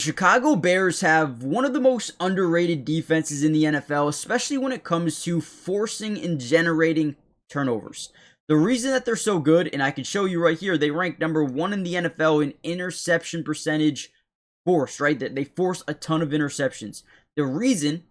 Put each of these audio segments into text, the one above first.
Chicago Bears have one of the most underrated defenses in the NFL, especially when it comes to forcing and generating turnovers. The reason that they're so good, and I can show you right here, they rank number 1 in the NFL in interception percentage forced, right? That they force a ton of interceptions. The reason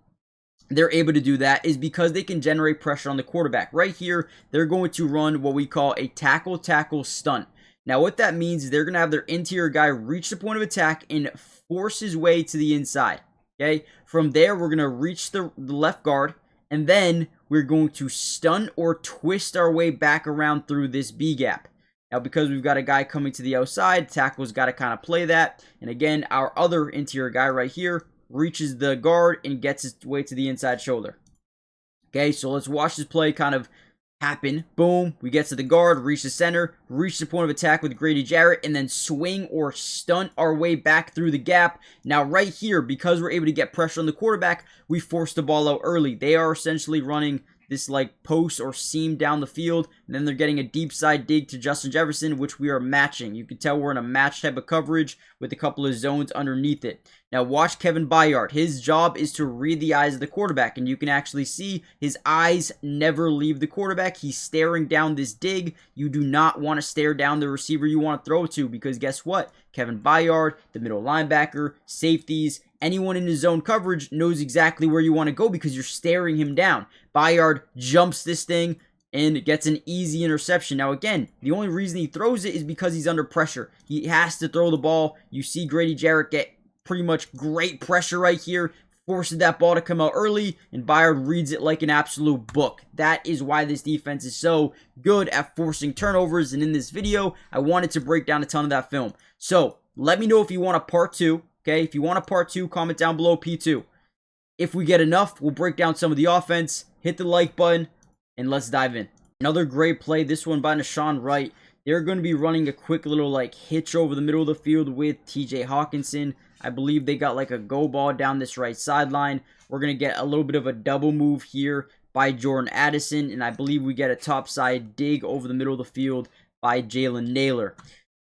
they're able to do that is because they can generate pressure on the quarterback. Right here, they're going to run what we call a tackle-tackle stunt. Now, what that means is they're going to have their interior guy reach the point of attack and force his way to the inside. Okay? From there, we're going to reach the left guard, and then we're going to stunt or twist our way back around through this B gap. Now, because we've got a guy coming to the outside, tackle's got to kind of play that. And again, our other interior guy right here reaches the guard and gets his way to the inside shoulder. Okay, so let's watch this play kind of happen. Boom, we get to the guard, reach the center, reach the point of attack with Grady Jarrett, and then swing or stunt our way back through the gap. Now right here, because we're able to get pressure on the quarterback, we force the ball out early. They are essentially running this like post or seam down the field, and then they're getting a deep side dig to Justin Jefferson, which we are matching. You can tell we're in a match type of coverage with a couple of zones underneath it. Now watch Kevin Byard. His job is to read the eyes of the quarterback, and you can actually see his eyes never leave the quarterback. He's staring down this dig. You do not want to stare down the receiver you want to throw to, because guess what? Kevin Byard, the middle linebacker, safeties, anyone in his zone coverage knows exactly where you want to go because you're staring him down. Byard jumps this thing and gets an easy interception. Now again, the only reason he throws it is because he's under pressure. He has to throw the ball. You see Grady Jarrett get pretty much great pressure right here, forces that ball to come out early, and Byard reads it like an absolute book. That is why this defense is so good at forcing turnovers, and in this video, I wanted to break down a ton of that film. So, let me know if you want a part 2, okay? If you want a part 2, comment down below P2. If we get enough, we'll break down some of the offense, hit the like button, and let's dive in. Another great play, this one by Deshaun Wright. They're going to be running a quick little like hitch over the middle of the field with TJ Hawkinson. I believe they got like a go ball down this right sideline. We're going to get a little bit of a double move here by Jordan Addison, and I believe we get a topside dig over the middle of the field by Jalen Nailor.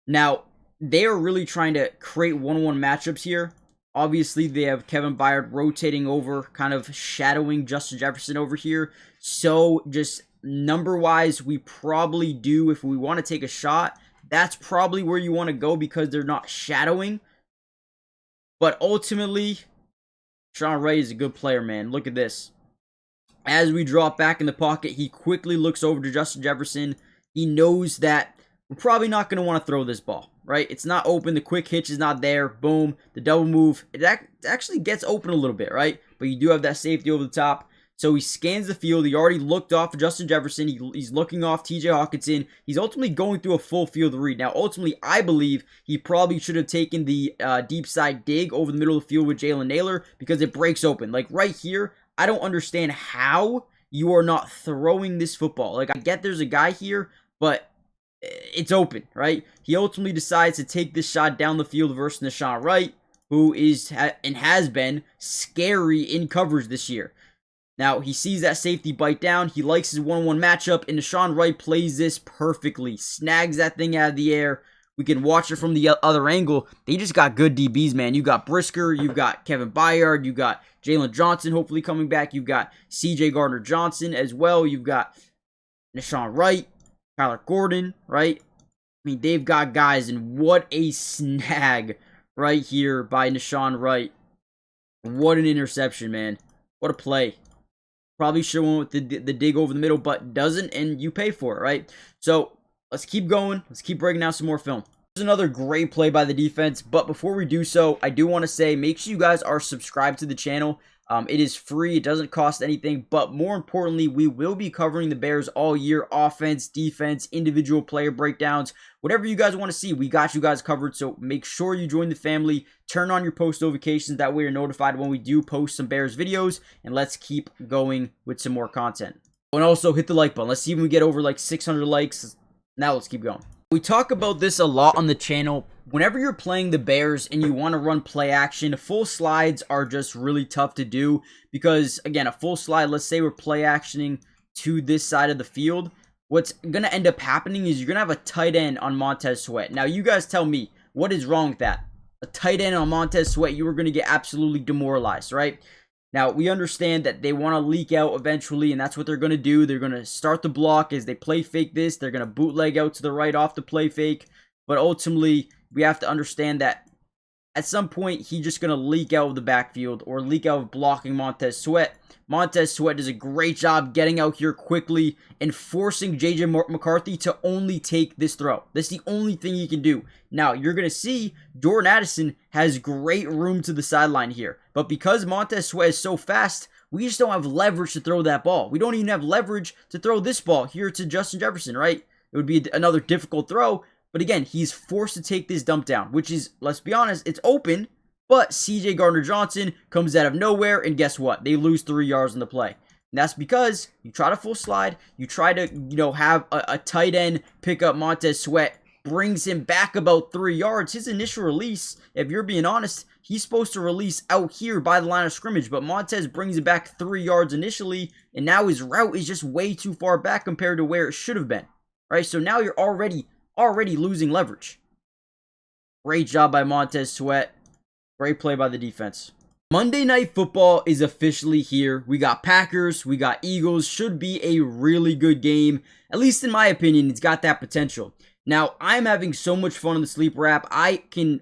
Now, they are really trying to create one-on-one matchups here. Obviously, they have Kevin Byard rotating over, kind of shadowing Justin Jefferson over here. So, just number-wise, we probably do, if we want to take a shot, that's probably where you want to go because they're not shadowing. But ultimately, Deshaun Wright is a good player, man. Look at this. As we drop back in the pocket, he quickly looks over to Justin Jefferson. He knows that we're probably not going to want to throw this ball, right? It's not open. The quick hitch is not there. Boom. The double move. It actually gets open a little bit, right? But you do have that safety over the top. So he scans the field. He already looked off of Justin Jefferson. He's looking off TJ Hawkinson. He's ultimately going through a full field read. Now, ultimately, I believe he probably should have taken the deep side dig over the middle of the field with Jalen Nailor because it breaks open. Like right here, I don't understand how you are not throwing this football. Like I get there's a guy here, but it's open, right? He ultimately decides to take this shot down the field versus Deshaun Wright, who is and has been scary in coverage this year. Now, he sees that safety bite down. He likes his one-on-one matchup, and Deshaun Wright plays this perfectly. Snags that thing out of the air. We can watch it from the other angle. They just got good DBs, man. You got Brisker. You've got Kevin Byard. You got Jalen Johnson hopefully coming back. You've got C.J. Gardner-Johnson as well. You've got Deshaun Wright, Kyler Gordon, right? I mean, they've got guys, and what a snag right here by Deshaun Wright. What an interception, man. What a play. Probably should have went with the dig over the middle, but doesn't, and you pay for it, right? So, let's keep going. Let's keep breaking down some more film. There's another great play by the defense, but before we do so, I do want to say, make sure you guys are subscribed to the channel. It is free. It doesn't cost anything, but more importantly, we will be covering the Bears all year. Offense, defense, individual player breakdowns, whatever you guys want to see, we got you guys covered. So make sure you join the family. Turn on your post notifications. That way you're notified when we do post some Bears videos. And let's keep going with some more content. And also hit the like button. Let's see if we get over like 600 likes. Now let's keep going. We talk about this a lot on the channel. Whenever you're playing the Bears and you want to run play action, full slides are just really tough to do because, again, a full slide, let's say we're play actioning to this side of the field. What's going to end up happening is you're going to have a tight end on Montez Sweat. Now, you guys tell me, what is wrong with that? a tight end on Montez Sweat, you are going to get absolutely demoralized, right? Now, we understand that they want to leak out eventually, and that's what they're going to do. They're going to start the block as they play fake this. They're going to bootleg out to the right off the play fake. But ultimately, we have to understand that at some point, he's just going to leak out of the backfield or leak out of blocking Montez Sweat. Montez Sweat does a great job getting out here quickly and forcing J.J. McCarthy to only take this throw. That's the only thing he can do. Now, you're going to see Jordan Addison has great room to the sideline here. But because Montez Sweat is so fast, we just don't have leverage to throw that ball. We don't even have leverage to throw this ball here to Justin Jefferson, right? It would be another difficult throw. But again, he's forced to take this dump down, which is, let's be honest, it's open. But C.J. Gardner-Johnson comes out of nowhere, and guess what? They lose 3 yards on the play. And that's because you try to full slide, you try to, have a tight end pick up Montez Sweat, brings him back about 3 yards. His initial release, if you're being honest, he's supposed to release out here by the line of scrimmage, but Montez brings it back 3 yards initially, and now his route is just way too far back compared to where it should have been. Right? So now you're already losing leverage. Great job by Montez Sweat. Great play by the defense. Monday Night Football is officially here. We got Packers, we got Eagles. Should be a really good game. At least in my opinion, it's got that potential. Now, I'm having so much fun on the Sleeper app. I can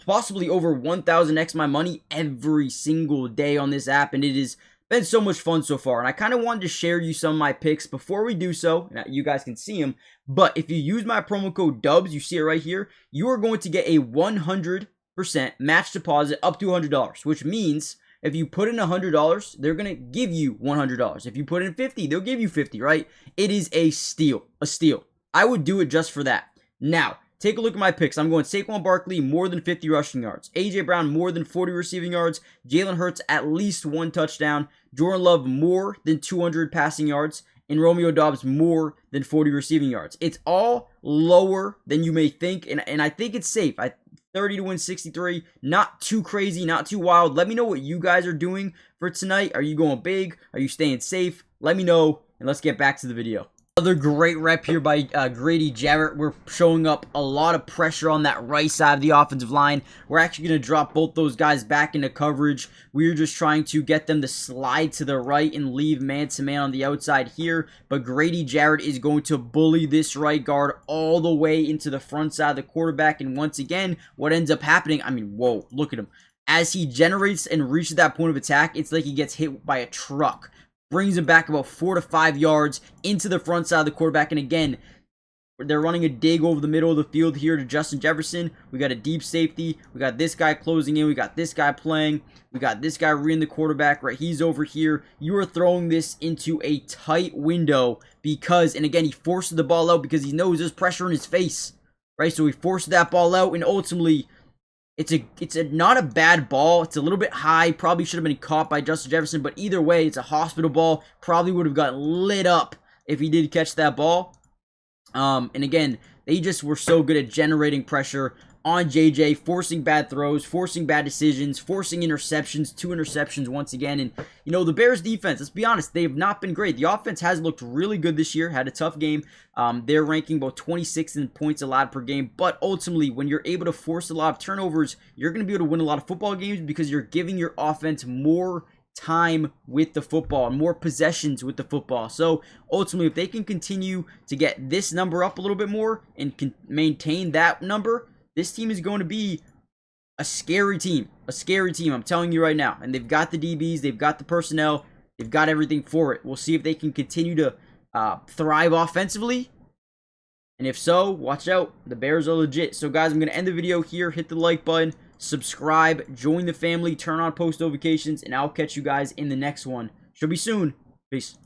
possibly over 1,000x my money every single day on this app, and it has been so much fun so far. And I kind of wanted to share you some of my picks before we do so. Now, you guys can see them. But if you use my promo code DUBS, you see it right here, you are going to get a 100% match deposit up to $100, which means if you put in $100, they're going to give you $100. If you put in 50, they'll give you 50, right? It is a steal, I would do it just for that. Now, take a look at my picks. I'm going Saquon Barkley, more than 50 rushing yards. A.J. Brown, more than 40 receiving yards. Jalen Hurts, at least 1 touchdown. Jordan Love, more than 200 passing yards. And Romeo Doubs, more than 40 receiving yards. It's all lower than you may think, and I think it's safe. 30 to win 63, not too crazy, not too wild. Let me know what you guys are doing for tonight. Are you going big? Are you staying safe? Let me know, and let's get back to the video. Another great rep here by Grady Jarrett. We're showing up a lot of pressure on that right side of the offensive line. We're actually going to drop both those guys back into coverage. We're just trying to get them to slide to the right and leave man-to-man on the outside here. But Grady Jarrett is going to bully this right guard all the way into the front side of the quarterback. And once again, what ends up happening, I mean, whoa, look at him. As he generates and reaches that point of attack, it's like he gets hit by a truck. Brings him back about 4 to 5 yards into the front side of the quarterback. And again, they're running a dig over the middle of the field here to Justin Jefferson. We got a deep safety. We got this guy closing in. We got this guy playing. We got this guy reading the quarterback, right? He's over here. You are throwing this into a tight window because, and again, he forces the ball out because he knows there's pressure in his face, right? So he forced that ball out, and ultimately, it's not a bad ball. It's a little bit high. Probably should have been caught by Justin Jefferson. But either way, it's a hospital ball. Probably would have gotten lit up if he did catch that ball. And again, they just were so good at generating pressure on JJ, forcing bad throws, forcing bad decisions, forcing interceptions, 2 interceptions once again. And, the Bears defense, let's be honest, they have not been great. The offense has looked really good this year, had a tough game. They're ranking about 26th in points allowed per game. But ultimately, when you're able to force a lot of turnovers, you're going to be able to win a lot of football games because you're giving your offense more time with the football, more possessions with the football. So ultimately, if they can continue to get this number up a little bit more and can maintain that number, this team is going to be a scary team. I'm telling you right now. And they've got the DBs, they've got the personnel, they've got everything for it. We'll see if they can continue to thrive offensively. And if so, watch out. The Bears are legit. So guys, I'm going to end the video here. Hit the like button, subscribe, join the family, turn on post notifications, and I'll catch you guys in the next one. Should be soon. Peace.